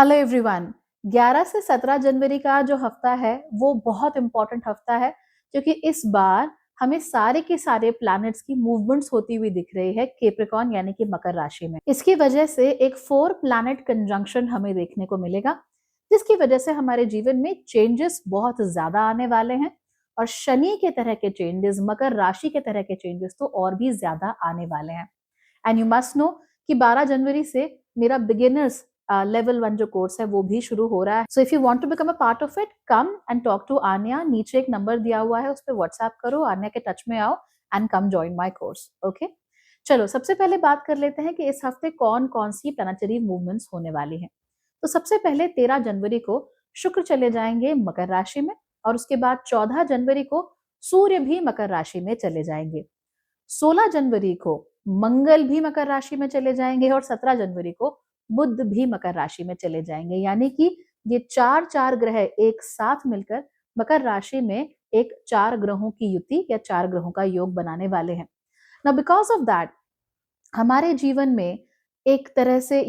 Hello everyone. 11 से 17 जनवरी का जो हफ्ता है वो बहुत इंपॉर्टेंट हफ्ता है, क्योंकि इस बार हमें सारे के सारे प्लैनेट्स की मूवमेंट्स होती हुई दिख रही है कैप्रिकॉर्न यानी कि मकर राशि में। इसकी वजह से एक 4 प्लैनेट कंजंक्शन हमें देखने को मिलेगा, जिसकी वजह से हमारे जीवन में चेंजेस बहुत ज्यादा आने वाले हैं। और शनि के तरह के चेंजेस, मकर राशि के तरह के चेंजेस तो और भी ज्यादा आने वाले हैं। एंड यू मस्ट नो कि 12 जनवरी से मेरा बिगिनर्स लेवल 1 जो कोर्स है वो भी शुरू हो रहा है। So if you want to become a part of it, come and talk to Anya. नीचे एक नंबर दिया हुआ है, उस पर व्हाट्सएप करो, आन्या के टच में आओ and come join my course. Okay, चलो सबसे पहले बात कर लेते हैं कि इस हफ्ते कौन कौन सी प्लैनेटरी मूवमेंट्स होने वाली हैं। तो सबसे पहले 13 जनवरी को शुक्र चले जाएंगे मकर राशि में, और उसके बाद 14 जनवरी को सूर्य भी मकर राशि में चले जाएंगे। 16 जनवरी को मंगल भी मकर राशि में चले जाएंगे और 17 जनवरी को बुध भी मकर राशि में चले जाएंगे। यानी कि ये चार चार ग्रह एक साथ मिलकर मकर राशि में एक 4 ग्रहों की युति या 4 ग्रहों का योग बनाने वाले हैं। नाउ बिकॉज ऑफ दैट हमारे जीवन में एक तरह से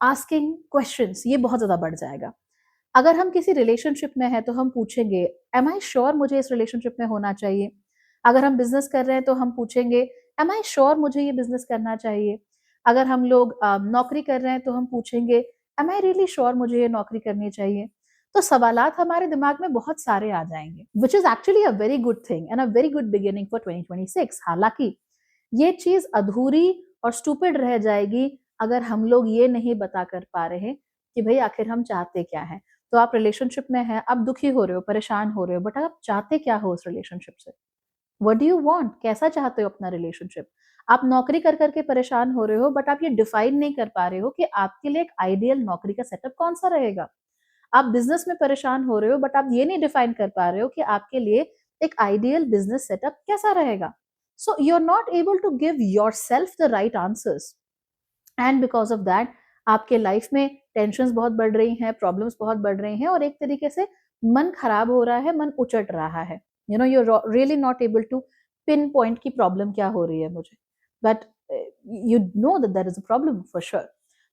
आस्किंग क्वेश्चंस ये बहुत ज्यादा बढ़ जाएगा। अगर हम किसी रिलेशनशिप में है तो हम पूछेंगे, एम आई श्योर मुझे इस रिलेशनशिप में होना चाहिए। अगर हम बिजनेस कर रहे हैं तो हम पूछेंगे, एम आई श्योर मुझे ये बिजनेस करना चाहिए। अगर हम लोग नौकरी कर रहे हैं तो हम पूछेंगे, एम आई रियली श्योर मुझे ये नौकरी करनी चाहिए। तो सवालात हमारे दिमाग में बहुत सारे आ जाएंगे, which is actually a very good thing and a very good beginning for 2026। हालांकि ये चीज अधूरी और स्टूपिड रह जाएगी अगर हम लोग ये नहीं बता कर पा रहे कि भाई आखिर हम चाहते क्या है। तो आप रिलेशनशिप में हैं, आप दुखी हो रहे हो, परेशान हो रहे हो, बट आप चाहते क्या हो उस रिलेशनशिप से? What do you want? कैसा चाहते हो अपना रिलेशनशिप? आप नौकरी कर करके परेशान हो रहे हो, बट आप ये डिफाइन नहीं कर पा रहे हो कि आपके लिए एक आइडियल नौकरी का सेटअप कौन सा रहेगा। आप बिजनेस में परेशान हो रहे हो, बट आप ये नहीं डिफाइन कर पा रहे हो कि आपके लिए एक आइडियल बिजनेस सेटअप कैसा रहेगा। So you are not able to give yourself the right answers, and because of that आपके लाइफ में टेंशन्स बहुत बढ़ रही हैं, प्रॉब्लम्स बहुत बढ़ रही हैं, और एक तरीके से मन खराब हो रहा है, मन उचट रहा है। You really not able to pinpoint की प्रॉब्लम क्या हो रही है मुझे, but you know that there is a problem for sure.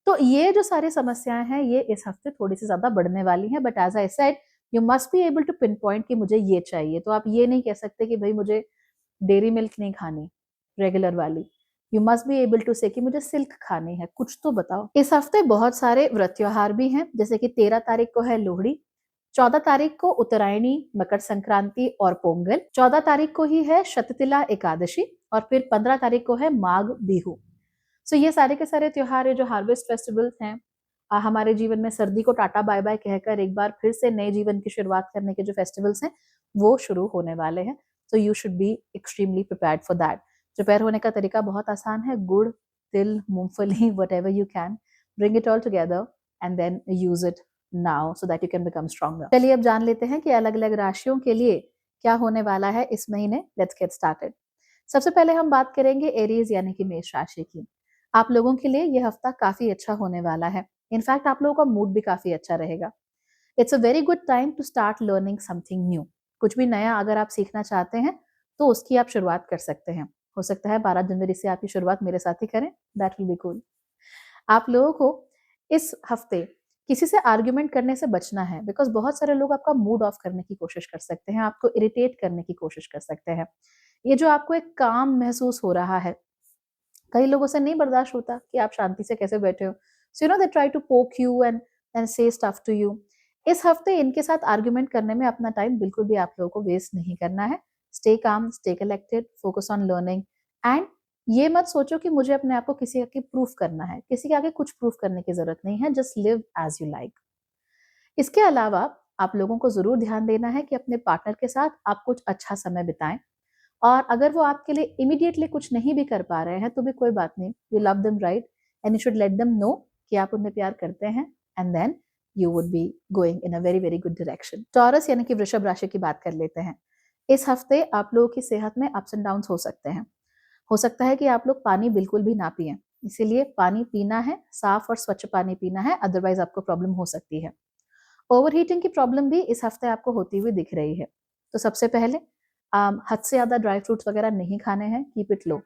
तो ये जो सारी समस्याएं हैं ये इस हफ्ते थोड़ी सी ज्यादा बढ़ने वाली हैं, but as I said you must be able to pinpoint कि मुझे ये चाहिए। तो आप ये नहीं कह सकते कि भाई मुझे डेयरी मिल्क नहीं खानी रेगुलर वाली। You must be able to say कि मुझे सिल्क खानी है, कुछ तो बताओ। इस हफ्ते बहुत सारे व्रत त्योहार भी हैं, जैसे कि 13 तारीख को है लोहड़ी, 14 तारीख को उत्तरायणी, मकर संक्रांति और पोंगल, 14 तारीख को ही है शततिला एकादशी, और फिर 15 तारीख को है माघ बिहू। सो ये सारे के सारे त्योहार है जो हार्वेस्ट फेस्टिवल्स हैं। हमारे जीवन में सर्दी को टाटा बाय बाय कहकर एक बार फिर से नए जीवन की शुरुआत करने के जो फेस्टिवल्स हैं वो शुरू होने वाले हैं। So you should be extremely prepared for that. Prepare होने का तरीका बहुत आसान है। गुड़, तिल, मूंगफली, whatever you can, bring it all together and then use it now so that you can become stronger. चलिए अब जान लेते हैं कि अलग अलग राशियों के लिए क्या होने वाला है इस महीने। Let's get started. सबसे पहले हम बात करेंगे एरीज यानी कि मेष राशि की। आप लोगों के लिए यह हफ्ता काफी अच्छा होने वाला है। इनफैक्ट आप लोगों का मूड भी काफी अच्छा रहेगा। It's a very good time to start learning something new. कुछ भी नया अगर आप सीखना चाहते हैं तो उसकी आप शुरुआत कर सकते हैं। हो सकता है 12 जनवरी से आपकी शुरुआत मेरे साथ ही करें, दैट विल बी कूल। आप लोगों को इस हफ्ते किसी से आर्ग्यूमेंट करने से बचना है, बिकॉज बहुत सारे लोग आपका मूड ऑफ करने की कोशिश कर सकते हैं, आपको इरिटेट करने की कोशिश कर सकते हैं। ये जो आपको एक काम महसूस हो रहा है, कई लोगों से नहीं बर्दाश्त होता कि आप शांति से कैसे बैठे हो। So they try to poke you and say stuff to you. इस हफ्ते इनके साथ आर्ग्यूमेंट करने में अपना टाइम बिल्कुल भी आप लोगों को वेस्ट नहीं करना है। Stay calm, stay collected, focus on learning, and ये मत सोचो कि मुझे अपने आप को किसी आगे प्रूफ करना है। किसी के आगे कुछ प्रूफ करने की जरूरत नहीं है। Just live as you like. इसके अलावा आप लोगों को जरूर ध्यान देना है कि अपने पार्टनर के साथ आप कुछ अच्छा समय बिताएं, और अगर वो आपके लिए इमीडिएटली कुछ नहीं भी कर पा रहे हैं तो भी कोई बात नहीं। You love them, right, and you should let them know कि आप उन्हें प्यार करते हैं, and then you would be going in a very very good direction. Taurus यानी कि वृषभ राशि की बात कर लेते हैं। इस हफ्ते आप लोगों की सेहत में अप्स एंड डाउन हो सकते हैं। हो सकता है कि आप लोग पानी बिल्कुल भी ना पिए, इसीलिए पानी पीना है, साफ और स्वच्छ पानी पीना है, अदरवाइज आपको प्रॉब्लम हो सकती है। ओवर हीटिंग की प्रॉब्लम भी इस हफ्ते आपको होती हुई दिख रही है। तो सबसे पहले हद से ज्यादा ड्राई फ्रूट्स वगैरह नहीं खाने हैं, कीप इट लो।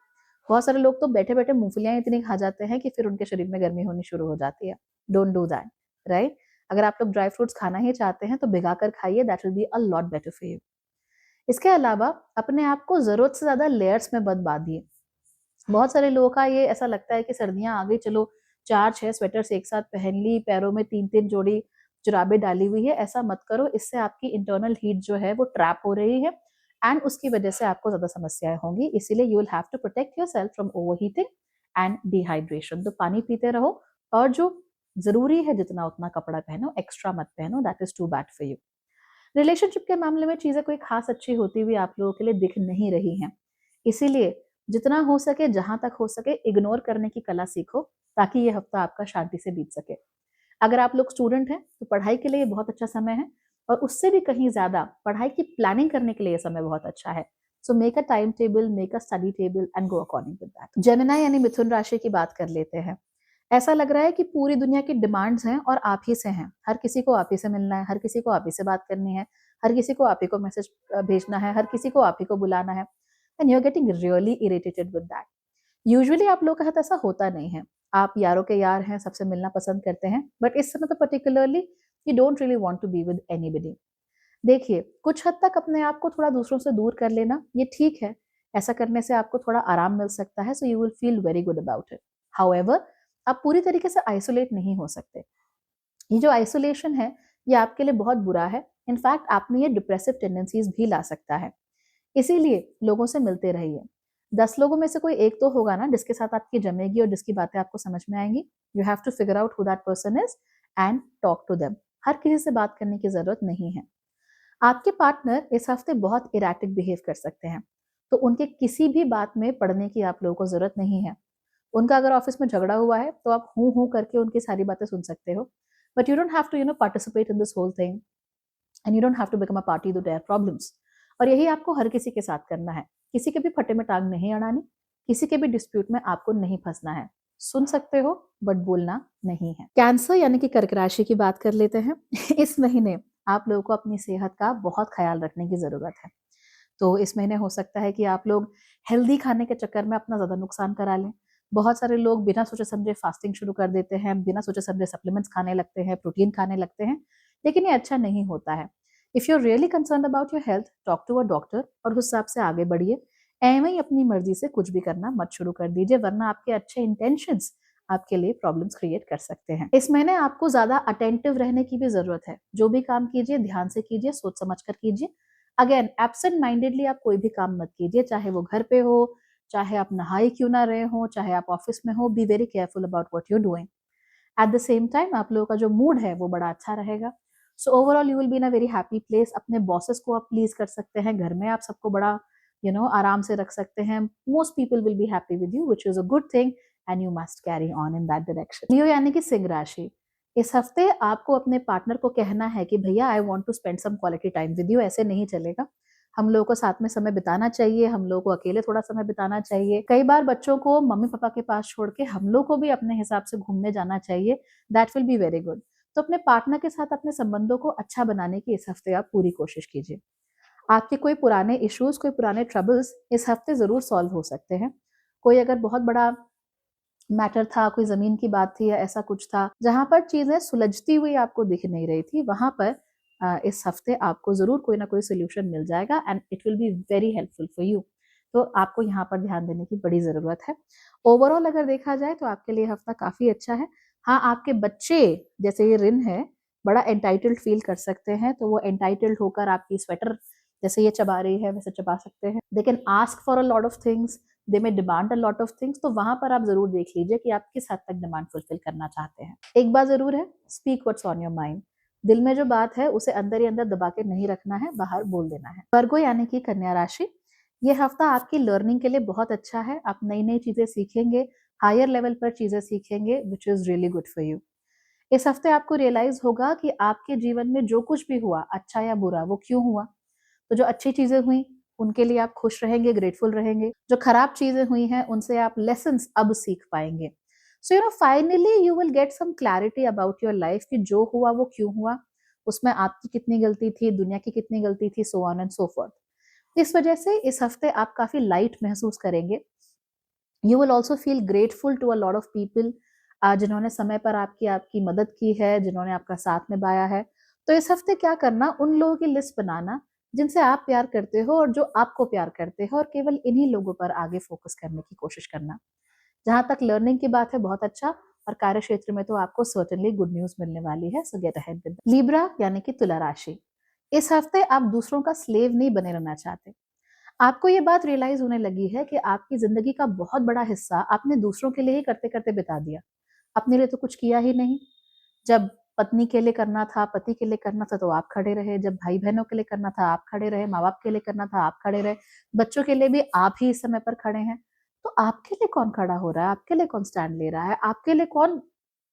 बहुत सारे लोग तो बैठे बैठे मूंगफलियां इतनी खा जाते हैं कि फिर उनके शरीर में गर्मी होनी शुरू हो जाती है। Don't do that, right. अगर आप लोग ड्राई फ्रूट्स खाना ही चाहते हैं तो भिगा कर खाइए, that will be a lot better for you. इसके अलावा अपने आप को जरूरत से ज्यादा लेयर्स में मत बांधिए। बहुत सारे लोगों का ये ऐसा लगता है कि सर्दियां आ गई, चलो 4-6 स्वेटर्स एक साथ पहन ली, पैरों में 3-3 जोड़ी जुराबें डाली हुई है। ऐसा मत करो, इससे आपकी इंटरनल हीट जो है वो ट्रैप हो रही है एंड उसकी वजह से आपको ज्यादा समस्याएं होंगी। इसीलिए you will have to protect yourself from overheating and dehydration. तो पानी पीते रहो और जो जरूरी है जितना उतना कपड़ा पहनो, एक्स्ट्रा मत पहनो, that is too bad for you. Relationship के मामले में चीजें कोई खास अच्छी होती हुई आप लोगों के लिए दिख नहीं रही हैं, इसीलिए जितना हो सके, जहां तक हो सके, इग्नोर करने की कला सीखो ताकि ये हफ्ता आपका शांति से बीत सके। अगर आप लोग स्टूडेंट हैं तो पढ़ाई के लिए ये बहुत अच्छा समय है, और उससे भी कहीं ज्यादा पढ़ाई की प्लानिंग करने के लिए ये समय बहुत अच्छा है। So make a time table, make a study table and go according with that. Gemini यानी मिथुन राशि की बात कर लेते हैं। ऐसा लग रहा है कि पूरी दुनिया की डिमांड्स हैं और आप ही से हैं। हर किसी को आप ही से मिलना है, हर किसी को आप ही से बात करनी है, हर किसी को आप ही को मैसेज भेजना है, हर किसी को आप ही को बुलाना है, and you are getting really irritated with that. Usually आप लोगों के साथ ऐसा होता नहीं है। आप यारों के यार हैं, सबसे मिलना पसंद करते हैं, बट इस समय पे particularly you don't really want to be with anybody. देखिए, कुछ हद तक अपने आप को थोड़ा दूसरों से दूर कर लेना ये ठीक है। ऐसा करने से आपको थोड़ा आराम मिल सकता है, so you will feel very good about it. However, आप पूरी तरीके से आइसोलेट नहीं हो सकते। ये जो आइसोलेशन है ये आपके लिए बहुत बुरा है। इनफैक्ट आप में ये डिप्रेसिव टेंडेंसीज भी ला सकता है। इसीलिए लोगों से मिलते रहिए। 10 लोगों में से कोई एक तो होगा ना जिसके साथ आपकी जमेगी और जिसकी बातें आपको समझ में आएंगी। You have to figure out who that person is and talk to them. हर किसी से बात करने की जरूरत नहीं है। आपके पार्टनर इस हफ्ते बहुत इरेटिक बिहेव कर सकते हैं, तो उनके किसी भी बात में पड़ने की आप लोगों को जरूरत नहीं है। उनका अगर ऑफिस में झगड़ा हुआ है तो आप हूं हूं करके उनकी सारी बातें सुन सकते हो, but you don't have to participate in this whole thing and you don't have to become a party to their problems. और यही आपको हर किसी के साथ करना है। किसी के भी फटे में टांग नहीं अड़ानी, किसी के भी डिस्प्यूट में आपको नहीं फंसना है। सुन सकते हो बट बोलना नहीं है। कैंसर यानी कि कर्क राशि की बात कर लेते हैं। इस महीने आप लोगों को अपनी सेहत का बहुत ख्याल रखने की जरूरत है। तो इस महीने हो सकता है कि आप लोग हेल्दी खाने के चक्कर में अपना ज्यादा नुकसान करा लें। बहुत सारे लोग बिना सोचे समझे फास्टिंग शुरू कर देते हैं, बिना सोचे समझे सप्लीमेंट्स खाने लगते हैं, प्रोटीन खाने लगते हैं, लेकिन ये अच्छा नहीं होता है। If you are really concern about your health, talk to a doctor और उस हिसाब से आगे बढ़िए। एवं ही अपनी मर्जी से कुछ भी करना मत शुरू कर दीजिए, वरना आपके अच्छे इंटेंशंस आपके लिए प्रॉब्लम्स क्रिएट कर सकते हैं। इस महीने आपको ज्यादा अटेंटिव रहने की भी जरूरत है। जो भी काम कीजिए ध्यान से कीजिए, सोच समझ कर कीजिए। अगेन, एब्सेंट माइंडेडली आप कोई भी काम मत कीजिए, चाहे वो घर पे हो, चाहे आप नहाए क्यों ना रहे हो, चाहे आप ऑफिस में हो। Be very careful about what you doing. At the same time आप लोगों का जो मूड है वो बड़ा अच्छा रहेगा। So overall you will be in a very happy place. अपने बॉसेस को आप प्लीज कर सकते हैं, घर में आप सबको बड़ा आराम से रख सकते हैं। Most people will be happy with you, which is a good thing and you must carry on in that direction. Leo यानी कि सिंह राशि। इस हफ्ते आपको अपने पार्टनर को कहना है कि भैया I want to spend some quality time with you. ऐसे नहीं चलेगा, हम लोगों को साथ में समय बिताना चाहिए, हम लोगों को अकेले थोड़ा समय बिताना चाहिए। कई बार बच्चों को मम्मी पापा के पास छोड़ के हम लोग को भी अपने हिसाब से घूमने जाना चाहिए। That will be very good. तो अपने पार्टनर के साथ अपने संबंधों को अच्छा बनाने की इस हफ्ते आप पूरी कोशिश कीजिए। आपके कोई पुराने इश्यूज, कोई पुराने ट्रबल्स इस हफ्ते जरूर सॉल्व हो सकते हैं। कोई अगर बहुत बड़ा मैटर था, कोई जमीन की बात थी या ऐसा कुछ था जहां पर चीजें सुलझती हुई आपको दिख नहीं रही थी, वहां पर इस हफ्ते आपको जरूर कोई ना कोई सोल्यूशन मिल जाएगा and it will be very helpful for you. तो आपको यहाँ पर ध्यान देने की बड़ी जरूरत है। ओवरऑल अगर देखा जाए तो आपके लिए हफ्ता काफी अच्छा है। हाँ, आपके बच्चे, जैसे ये रिन है, बड़ा एंटाइटल्ड फील कर सकते हैं, तो वो एंटाइटल्ड होकर आपकी स्वेटर जैसे ये चबा रही है वैसे चबा सकते हैं। They can ask for a lot of things, they may demand a lot of things. तो वहां पर आप जरूर देख लीजिए कि आप किस हद तक डिमांड फुलफिल करना चाहते हैं। एक बात जरूर है, speak what's on your mind. दिल में जो बात है उसे अंदर ही अंदर दबा के नहीं रखना है, बाहर बोल देना है। वर्गो यानी कि कन्या राशि। ये हफ्ता आपकी लर्निंग के लिए बहुत अच्छा है। आप नई नई चीजें सीखेंगे, हायर लेवल पर चीजें सीखेंगे, which is really good for you. इस हफ्ते आपको रियलाइज होगा कि आपके जीवन में जो कुछ भी हुआ, अच्छा या बुरा, वो क्यों हुआ। तो जो अच्छी चीजें हुई उनके लिए आप खुश रहेंगे, ग्रेटफुल रहेंगे। जो खराब चीजें हुई हैं उनसे आप लेसन्स अब सीख पाएंगे। So finally you will get some clarity about your life कि जो हुआ वो क्यों हुआ, उसमें आपकी कितनी गलती थी, दुनिया की कितनी गलती थी, so on and so fourth. इस वजह से इस हफ्ते आप काफी लाइट महसूस करेंगे। You will also feel grateful to a lot of people. जिन्होंने समय पर आपकी आपकी मदद की है, जिन्होंने आपका साथ निभाया है। तो इस हफ्ते क्या करना, उन लोगों की लिस्ट बनाना जिनसे आप प्यार करते हो और जो आपको प्यार करते हो, और केवल इन्हीं लोगों पर आगे फोकस करने की कोशिश करना। जहाँ तक लर्निंग की बात है, बहुत अच्छा, और कार्य क्षेत्र में तो आपको सर्टेनली गुड न्यूज मिलने वाली है, सो गेट अहेड विद। लीब्रा यानी कि तुला राशि, इस हफ्ते आप दूसरों का स्लेव नहीं बने रहना चाहते। आपको ये बात रियलाइज होने लगी है कि आपकी जिंदगी का बहुत बड़ा हिस्सा आपने दूसरों के लिए ही करते करते बिता दिया, अपने लिए तो कुछ किया ही नहीं। जब पत्नी के लिए करना था, पति के लिए करना था, तो आप खड़े रहे। जब भाई बहनों के लिए करना था, आप खड़े रहे। माँ बाप के लिए करना था, आप खड़े रहे। बच्चों के लिए भी आप ही इस समय पर खड़े हैं। तो आपके लिए कौन खड़ा हो रहा है? आपके लिए कौन स्टैंड ले रहा है? आपके लिए कौन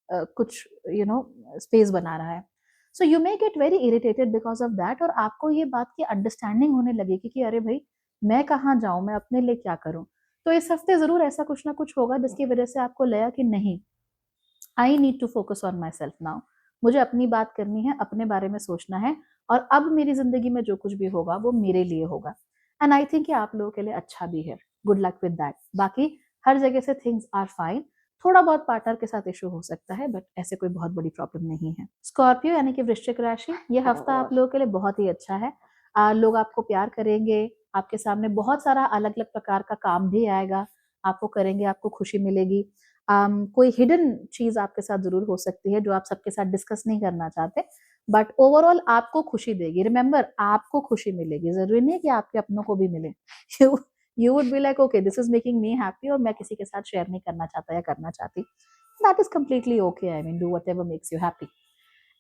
कुछ स्पेस बना रहा है? So you may get very irritated because of that, और आपको ये बात की अंडरस्टैंडिंग होने लगेगी कि अरे भाई, मैं कहाँ जाऊं, मैं अपने लिए क्या करूं। तो इस हफ्ते जरूर ऐसा कुछ ना कुछ होगा जिसकी वजह से आपको लगा कि नहीं, I need to focus on myself now. मुझे अपनी बात करनी है, अपने बारे में सोचना है, और अब मेरी जिंदगी में जो कुछ भी होगा वो मेरे लिए होगा। एंड आई थिंक आप लोगों के लिए अच्छा भी है। Good luck with that. बाकी हर जगह से थिंग्स आर फाइन। थोड़ा बहुत पार्टनर के साथ इशू हो सकता है, बट ऐसे कोई बहुत बड़ी प्रॉब्लम नहीं है। स्कॉर्पियो यानी कि वृश्चिक राशि, ये हफ्ता आप लोगों के लिए बहुत ही अच्छा है। लोग आपको प्यार करेंगे, आपके सामने बहुत सारा अलग अलग प्रकार का काम भी आएगा, आपको करेंगे, आपको खुशी मिलेगी। कोई हिडन चीज आपके साथ जरूर हो सकती है जो आप सबके साथ डिस्कस नहीं करना चाहते, बट ओवरऑल आपको खुशी देगी। रिमेंबर, आपको खुशी मिलेगी, जरूरी नहीं है कि आपके अपनों को भी मिले। You you would be like okay, this is making me happy, और मैं किसी के साथ शेयर नहीं करना चाहता या करना चाहती। That is completely okay. I mean, do whatever makes you happy.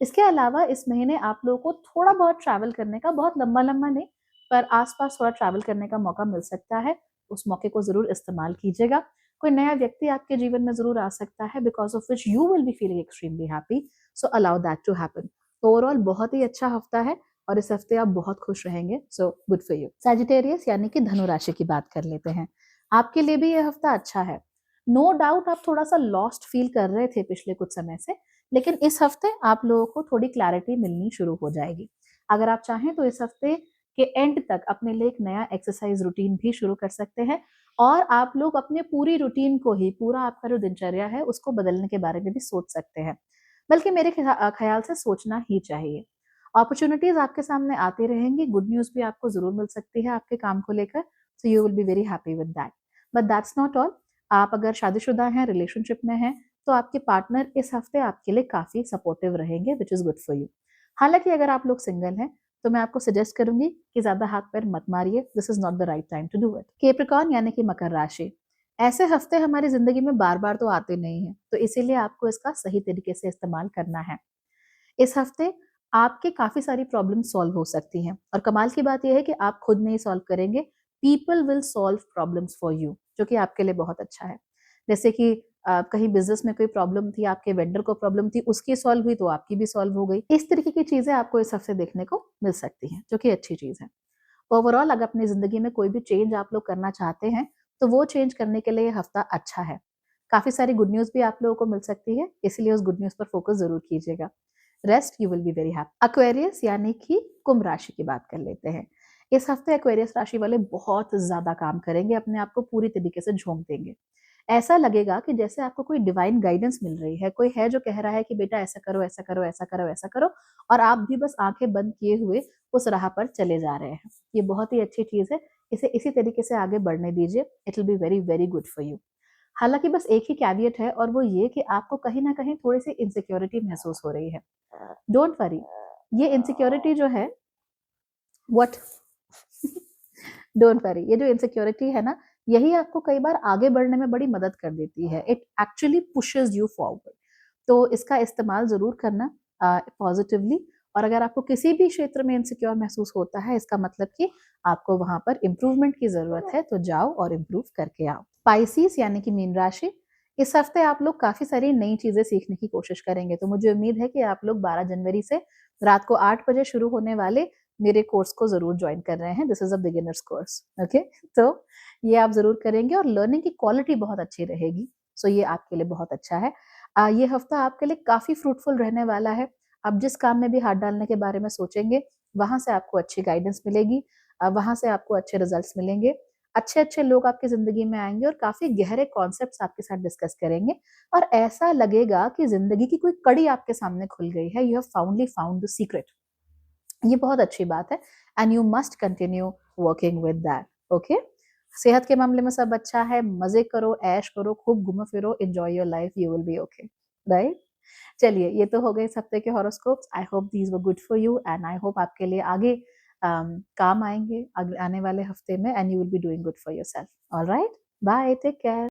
इसके अलावा इस महीने आप लोगों को थोड़ा बहुत ट्रैवल करने का, बहुत लंबा लंबा नहीं, पर आसपास थोड़ा ट्रैवल करने का मौका मिल सकता है। उस मौके को जरूर इस्तेमाल कीजिएगा। कोई नया व्यक्ति आपके जीवन में जरूर आ सकता है, because of which you will be feeling extremely happy. So allow that to happen. Overall बहुत ही अच्छा हफ्ता है, और इस हफ्ते आप बहुत खुश रहेंगे। So good for you. Sagittarius यानी कि धनु राशि की बात कर लेते हैं। आपके लिए भी यह हफ्ता अच्छा है। नो डाउट आप थोड़ा सा लॉस्ट फील कर रहे थे पिछले कुछ समय से, लेकिन इस हफ्ते आप लोगों को थोड़ी क्लैरिटी मिलनी शुरू हो जाएगी। अगर आप चाहें तो इस हफ्ते के एंड तक अपने लिए एक नया एक्सरसाइज रूटीन भी शुरू कर सकते हैं, और आप लोग अपने पूरी रूटीन को ही, पूरा आपका जो दिनचर्या है उसको बदलने के बारे में भी सोच सकते हैं। बल्कि मेरे ख्याल से सोचना ही चाहिए। अपॉर्चुनिटीज आपके सामने आती रहेंगी, गुड न्यूज भी आपको जरूर मिल सकती है आपके काम को लेकर। So you will be very happy with that. But that's not all. आप अगर शादीशुदा हैं, रिलेशनशिप में हैं, तो आपके पार्टनर इस हफ्ते आपके लिए काफी सपोर्टिव रहेंगे, which is good for you. हालांकि अगर आप लोग सिंगल हैं, तो मैं आपको सजेस्ट करूंगी कि ज्यादा हाथ पैर मत मारिए। This is not the right time to do it. Capricorn यानी कि मकर राशि, ऐसे हफ्ते हमारी जिंदगी में बार बार तो आते नहीं है, तो इसीलिए आपको इसका सही तरीके से इस्तेमाल करना है। इस हफ्ते आपके काफी सारी प्रॉब्लम सॉल्व हो सकती हैं, और कमाल की बात यह है कि आप खुद नहीं सॉल्व करेंगे, people will solve problems for you, जो कि आपके लिए बहुत अच्छा है। जैसे कि कहीं बिजनेस में कोई प्रॉब्लम थी, आपके वेंडर को प्रॉब्लम थी, उसकी सॉल्व हुई तो आपकी भी सॉल्व हो गई। इस तरीके की चीजें आपको इस हफ्ते देखने को मिल सकती हैं, जो कि अच्छी चीज है। ओवरऑल अगर अपनी जिंदगी में कोई भी चेंज आप लोग करना चाहते हैं, तो वो चेंज करने के लिए ये हफ्ता अच्छा है। काफी सारी गुड न्यूज भी आप लोगों को मिल सकती है, इसलिए उस गुड न्यूज पर फोकस जरूर कीजिएगा। Rest you will be very happy. Aquarius यानी कि कुंभ राशि की बात कर लेते हैं। इस हफ्ते एक्वेरियस राशि वाले बहुत ज्यादा काम करेंगे, अपने आप को पूरी तरीके से झोंक देंगे। ऐसा लगेगा कि जैसे आपको कोई डिवाइन गाइडेंस मिल रही है, कोई है जो कह रहा है कि बेटा ऐसा करो, ऐसा करो, ऐसा करो, ऐसा करो, और आप भी बस आंखें बंद किए हुए उस राह पर चले जा रहे हैं। ये बहुत ही अच्छी चीज है, इसे इसी तरीके से आगे बढ़ने दीजिए। It will be very very good for you. हालांकि बस एक ही कैवियट है, और वो ये कि आपको कहीं ना कहीं थोड़ी सी इनसिक्योरिटी महसूस हो रही है। डोंट वरी, ये इनसिक्योरिटी जो है, व्हाट डोंट वरी, ये जो इनसिक्योरिटी है ना, यही आपको कई बार आगे बढ़ने में बड़ी मदद कर देती है। It actually pushes you forward. तो इसका इस्तेमाल जरूर करना पॉजिटिवली। और अगर आपको किसी भी क्षेत्र में इनसिक्योर महसूस होता है, इसका मतलब कि आपको वहां पर इम्प्रूवमेंट की जरूरत है, तो जाओ और इम्प्रूव करके आओ। स्पाइसीज यानी कि मीन राशि, इस हफ्ते आप लोग काफी सारी नई चीजें सीखने की कोशिश करेंगे, तो मुझे उम्मीद है कि आप लोग 12 जनवरी से रात को 8 बजे शुरू होने वाले मेरे कोर्स को जरूर ज्वाइन कर रहे हैं। This is a beginners course, okay. तो ये आप जरूर करेंगे, और लर्निंग की क्वालिटी बहुत अच्छी रहेगी। सो ये आपके लिए बहुत अच्छा है। ये हफ्ता आपके लिए काफी फ्रूटफुल रहने वाला है। आप जिस काम में भी हाथ डालने के बारे में सोचेंगे, वहां से आपको अच्छी गाइडेंस मिलेगी, वहां से आपको अच्छे रिजल्ट्स मिलेंगे। अच्छे-अच्छे लोग आपकी ज़िंदगी में आएँगे और काफ़ी गहरे कॉन्सेप्ट्स आपके साथ डिस्कस करेंगे और ऐसा लगेगा कि ज़िंदगी की कोई कड़ी आपके सामने खुल गई है, you have fondly found the secret. ये बहुत अच्छी बात है and you must continue working with that, okay? सेहत के मामले में सब अच्छा है, मज़े करो, ऐश करो, खूब घूमो-फिरो, enjoy your life, you will be okay, right? चलिए, ये तो हो गए इस हफ्ते के horoscopes. I hope these were good for you and I hope आपके लिए आगे काम आएँगे आने वाले हफ्ते में and you will be doing good for yourself. Alright? Bye, take care.